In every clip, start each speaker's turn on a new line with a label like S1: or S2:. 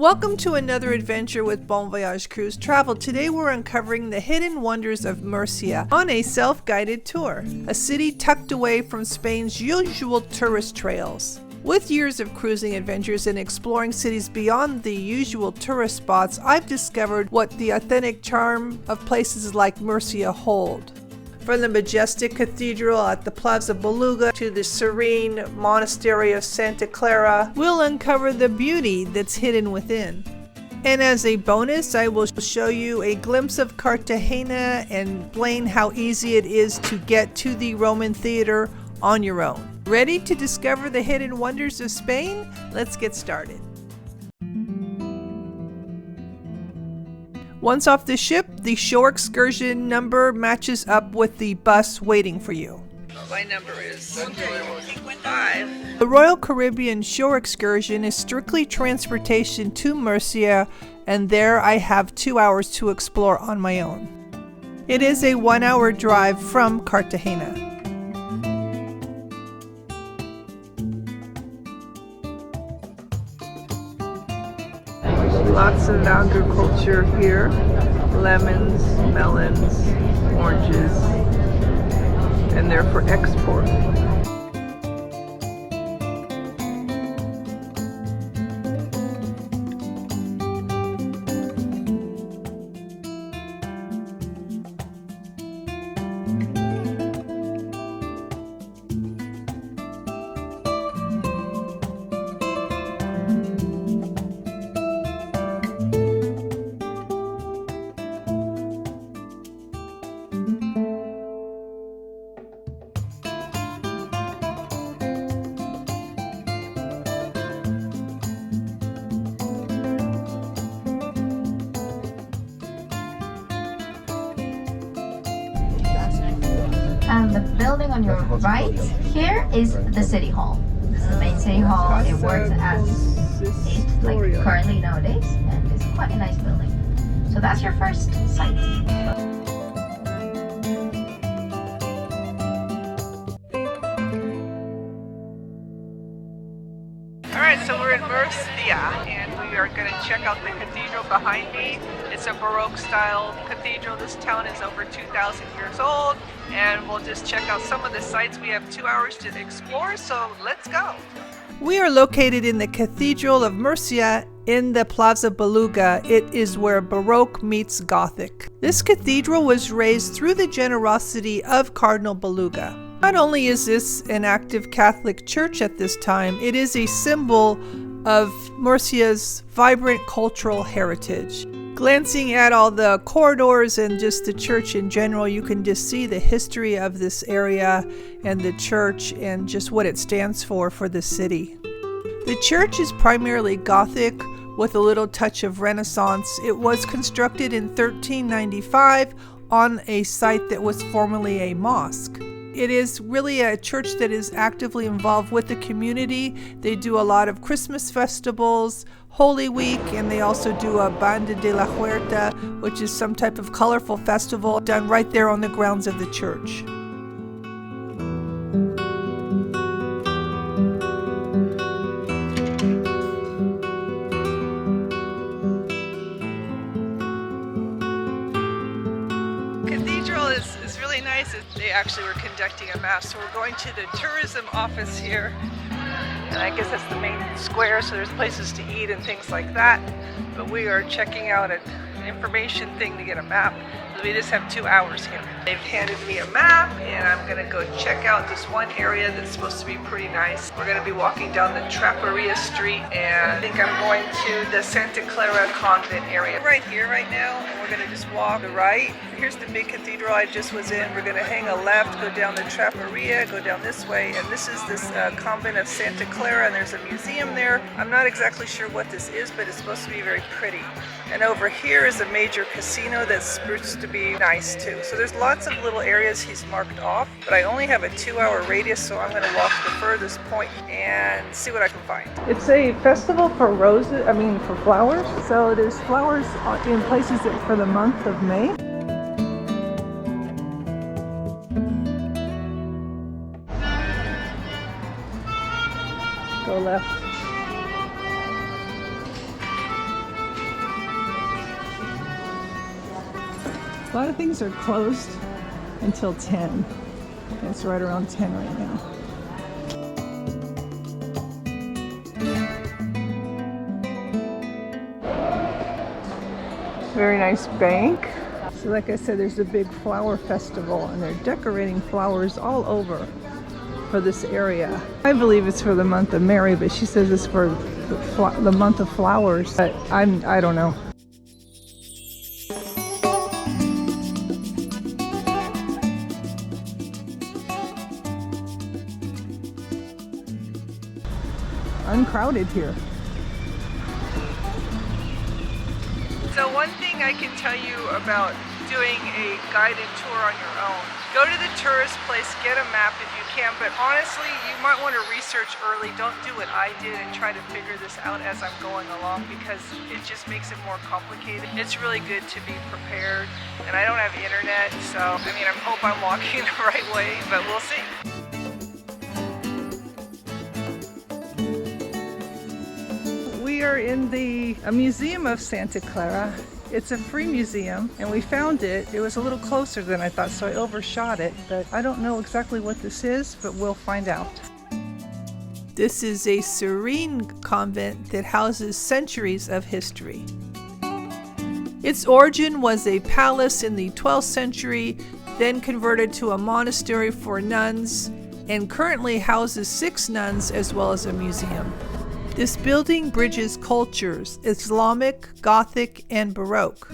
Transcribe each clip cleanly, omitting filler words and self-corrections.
S1: Welcome to another adventure with Bon Voyage Cruise Travel. Today we're uncovering the hidden wonders of Murcia on a self-guided tour, a city tucked away from Spain's usual tourist trails. With years of cruising adventures and exploring cities beyond the usual tourist spots, I've discovered what the authentic charm of places like Murcia hold. From the majestic cathedral at the Plaza Beluga to the serene Monastery of Santa Clara, we'll uncover the beauty that's hidden within. And as a bonus, I will show you a glimpse of Cartagena and explain how easy it is to get to the Roman theater on your own. Ready to discover the hidden wonders of Spain? Let's get started. Once off the ship, the shore excursion number matches up with the bus waiting for you. My number is 5. The Royal Caribbean shore excursion is strictly transportation to Murcia, and there I have 2 hours to explore on my own. It is a 1-hour drive from Cartagena. Lots of agriculture here, lemons, melons, oranges, and they're for export.
S2: And the building on your right here is the City Hall. This is the main City Hall. It works as it like currently nowadays, and it's quite a nice building. So that's your first site.
S1: Alright, so we're in Murcia, and we are going to check out the cathedral behind me. It's a Baroque style cathedral. This town is over 2,000 years old, and we'll just check out some of the sites. We have 2 hours to explore, so let's go. We are located in the Cathedral of Murcia in the Plaza Beluga. It is where Baroque meets Gothic. This cathedral was raised through the generosity of Cardinal Beluga. Not only is this an active Catholic church at this time, it is a symbol of Murcia's vibrant cultural heritage. Glancing at all the corridors and just the church in general, you can just see the history of this area and the church and just what it stands for the city. The church is primarily Gothic with a little touch of Renaissance. It was constructed in 1395 on a site that was formerly a mosque. It is really a church that is actively involved with the community. They do a lot of Christmas festivals, Holy Week, and they also do a Banda de la Huerta, which is some type of colorful festival done right there on the grounds of the church. Cathedral is really nice. They actually were conducting a mass, so we're going to the tourism office here. And I guess that's the main square, so there's places to eat and things like that. But we are checking out an information thing to get a map. We just have 2 hours here. They've handed me a map, and I'm gonna go check out this one area that's supposed to be pretty nice. We're gonna be walking down the TRAPERIA street, and I think I'm going to the Santa Clara convent area. Right here, right now, and we're gonna just walk to the right. Here's the big cathedral I just was in. We're gonna hang a left, go down the TRAPERIA, go down this way, and this is this convent of Santa Clara, and there's a museum there. I'm not exactly sure what this is, but it's supposed to be very pretty. And over here is a major casino that's supposed to be nice too. So there's lots of little areas he's marked off, but I only have a 2-hour radius, so I'm going to walk to the furthest point and see what I can find. It's a festival for roses, for flowers. So there's flowers in places for the month of May. Go left. A lot of things are closed until 10. It's right around 10 right now. Very nice bank. So like I said, there's a big flower festival and they're decorating flowers all over for this area. I believe it's for the month of Mary, but she says it's for the month of flowers. But I don't know. Uncrowded here. So one thing I can tell you about doing a guided tour on your own, go to the tourist place, get a map if you can, but honestly you might want to research early. Don't do what I did and try to figure this out as I'm going along, because it just makes it more complicated. It's really good to be prepared, and I don't have internet, so I mean I hope I'm walking the right way, but we'll see. We are in the Museum of Santa Clara. It's a free museum and we found it. It was a little closer than I thought, so I overshot it, but I don't know exactly what this is, but we'll find out. This is a serene convent that houses centuries of history. Its origin was a palace in the 12th century, then converted to a monastery for nuns, and currently houses 6 nuns as well as a museum. This building bridges cultures, Islamic, Gothic, and Baroque.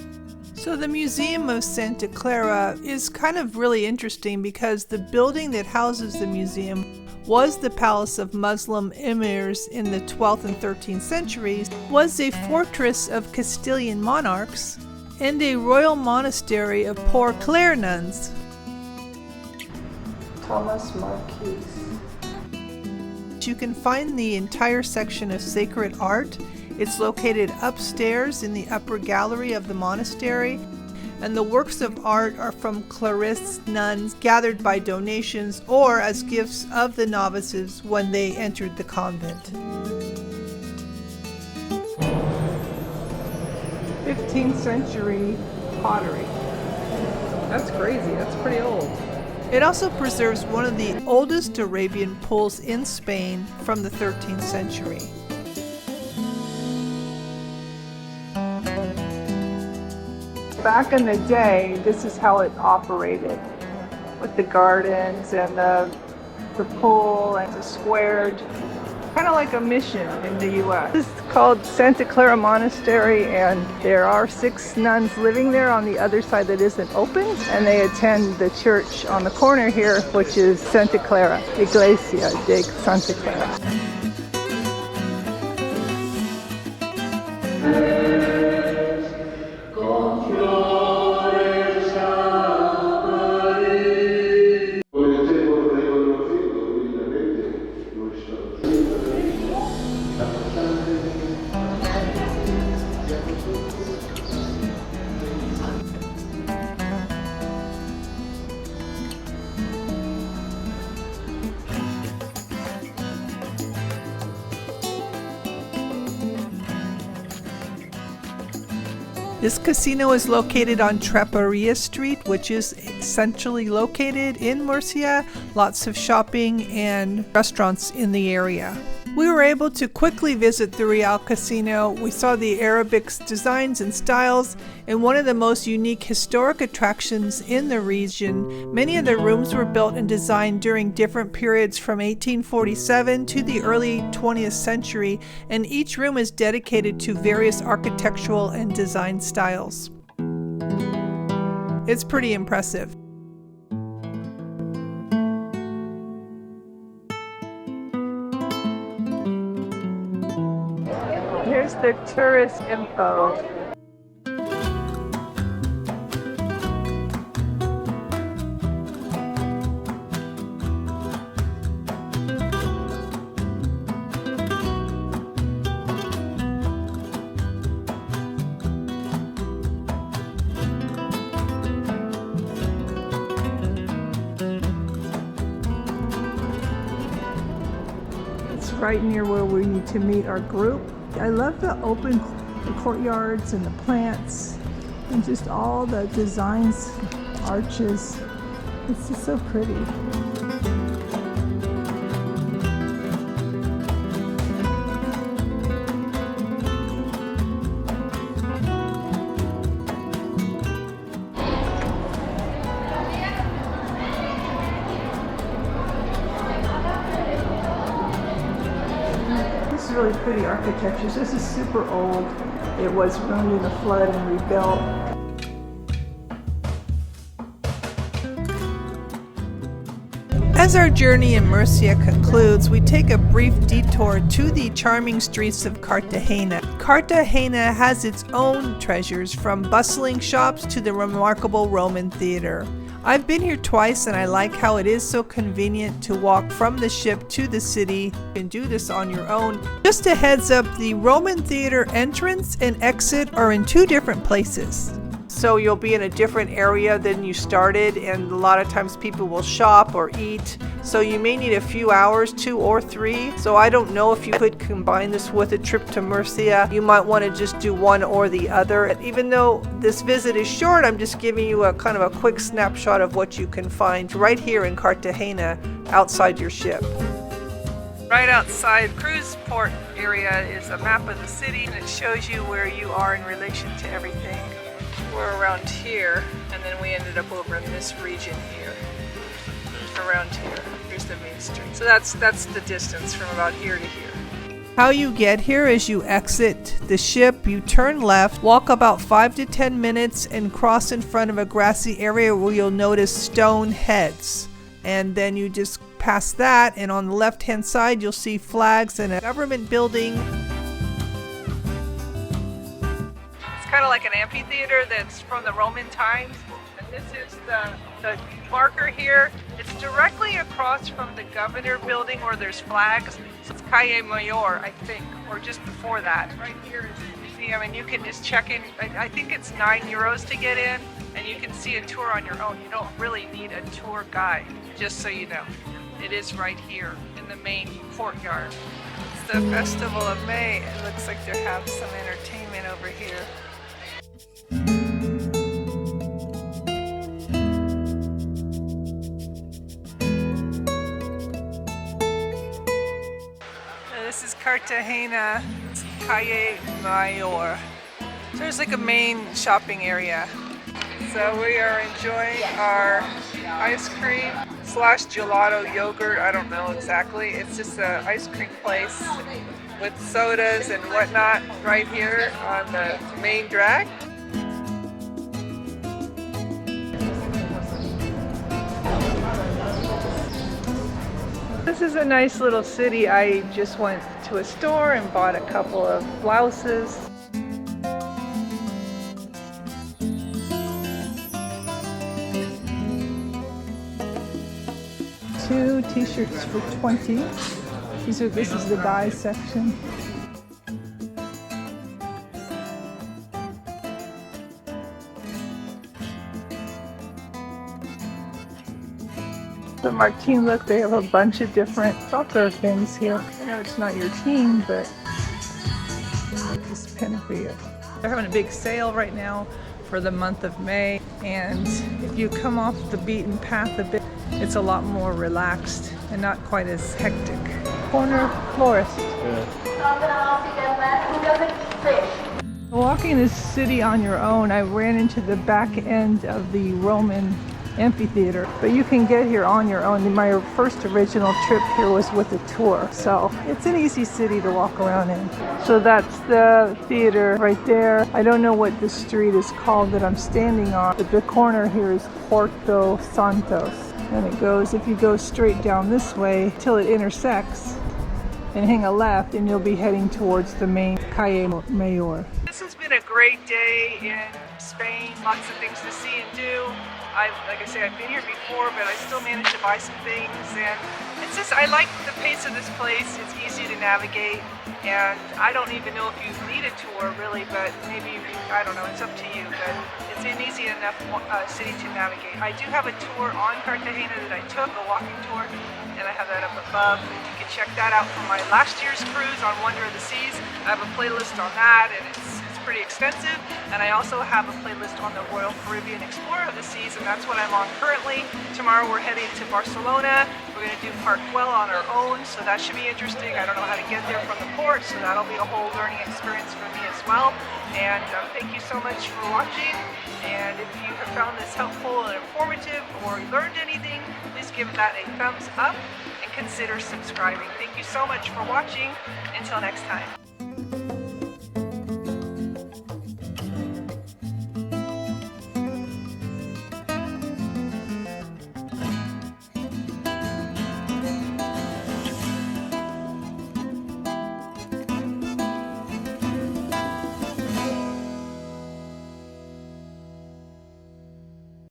S1: So the Museum of Santa Clara is kind of really interesting because the building that houses the museum was the palace of Muslim emirs in the 12th and 13th centuries, was a fortress of Castilian monarchs, and a royal monastery of poor Clare nuns. Thomas Marquis. You can find the entire section of sacred art. It's located upstairs in the upper gallery of the monastery, and the works of art are from Clarist nuns gathered by donations or as gifts of the novices when they entered the convent. 15th century pottery. That's crazy, that's pretty old. It also preserves one of the oldest Arabian pools in Spain from the 13th century. Back in the day, this is how it operated, with the gardens and the pool and the squared, kind of like a mission in the U.S. This is called Santa Clara Monastery, and there are 6 nuns living there on the other side that isn't open, and they attend the church on the corner here, which is Santa Clara, Iglesia de Santa Clara. This casino is located on TRAPERIA Street, which is centrally located in Murcia. Lots of shopping and restaurants in the area. We were able to quickly visit the Real Casino. We saw the Arabic designs and styles, and one of the most unique historic attractions in the region. Many of the rooms were built and designed during different periods from 1847 to the early 20th century, and each room is dedicated to various architectural and design styles. It's pretty impressive. Here's the tourist info. It's right near where we need to meet our group. I love the open courtyards and the plants.
S3: And just all the designs, arches. It's just so pretty. This is really pretty architecture. This is super old. It was ruined in a flood and rebuilt.
S1: As our journey in Murcia concludes, we take a brief detour to the charming streets of Cartagena. Cartagena has its own treasures, from bustling shops to the remarkable Roman theater. I've been here twice and I like how it is so convenient to walk from the ship to the city. You can do this on your own. Just a heads up, the Roman theater entrance and exit are in two different places. So you'll be in a different area than you started, and a lot of times people will shop or eat. So you may need a few hours, 2 or 3. So I don't know if you could combine this with a trip to Murcia. You might want to just do one or the other. Even though this visit is short, I'm just giving you a kind of a quick snapshot of what you can find right here in Cartagena outside your ship. Right outside cruise port area is a map of the city, and it shows you where you are in relation to everything. We're around here, and then we ended up over in this region here. Around here. Here's the main street. So that's the distance from about here to here. How you get here is you exit the ship, you turn left, walk about 5 to 10 minutes, and cross in front of a grassy area where you'll notice stone heads. And then you just pass that, and on the left-hand side you'll see flags and a government building. Kind of like an amphitheater that's from the Roman times, and this is the marker here. It's directly across from the governor building where there's flags. So it's Calle Mayor, I think, or just before that. Right here is the museum, and you can just check in. I think it's €9 to get in, and you can see a tour on your own. You don't really need a tour guide, just so you know. It is right here in the main courtyard. It's the Festival of May. It looks like they have some entertainment over here. This is Cartagena, it's Calle Mayor. So there's like a main shopping area. So we are enjoying our ice cream / gelato yogurt. I don't know exactly. It's just an ice cream place with sodas and whatnot right here on the main drag. This is a nice little city. I just went to a store and bought a couple of blouses. Two t-shirts for 20. This is the guys section. So Martine, look, they have a bunch of different soccer things here. I know it's not your team, but it's pen for you. They're having a big sale right now for the month of May, and if you come off the beaten path a bit, it's a lot more relaxed and not quite as hectic. Corner florist. Walking this city on your own, I ran into the back end of the Roman amphitheater, but you can get here on your own. My first original trip here was with a tour, so it's an easy city to walk around in. So that's the theater right there. I don't know what the street is called that I'm standing on, but the corner here is Porto Santos, and it goes, if you go straight down this way till it intersects and hang a left, and you'll be heading towards the main Calle Mayor. This has been a great day in Spain. Lots of things to see and do. Like I say, I've been here before, but I still managed to buy some things, and it's just, I like the pace of this place. It's easy to navigate, and I don't even know if you need a tour really, but maybe, I don't know, it's up to you, but it's an easy enough city to navigate. I do have a tour on Cartagena that I took, a walking tour, and I have that up above. You can check that out from my last year's cruise on Wonder of the Seas. I have a playlist on that, and it's pretty extensive. And I also have a playlist on the Royal Caribbean Explorer of the Seas, and that's what I'm on currently. Tomorrow we're heading to Barcelona. We're going to do Park Güell on our own, so that should be interesting. I don't know how to get there from the port, so that'll be a whole learning experience for me as well. And thank you so much for watching. And if you have found this helpful and informative, or learned anything, please give that a thumbs up and consider subscribing. Thank you so much for watching. Until next time.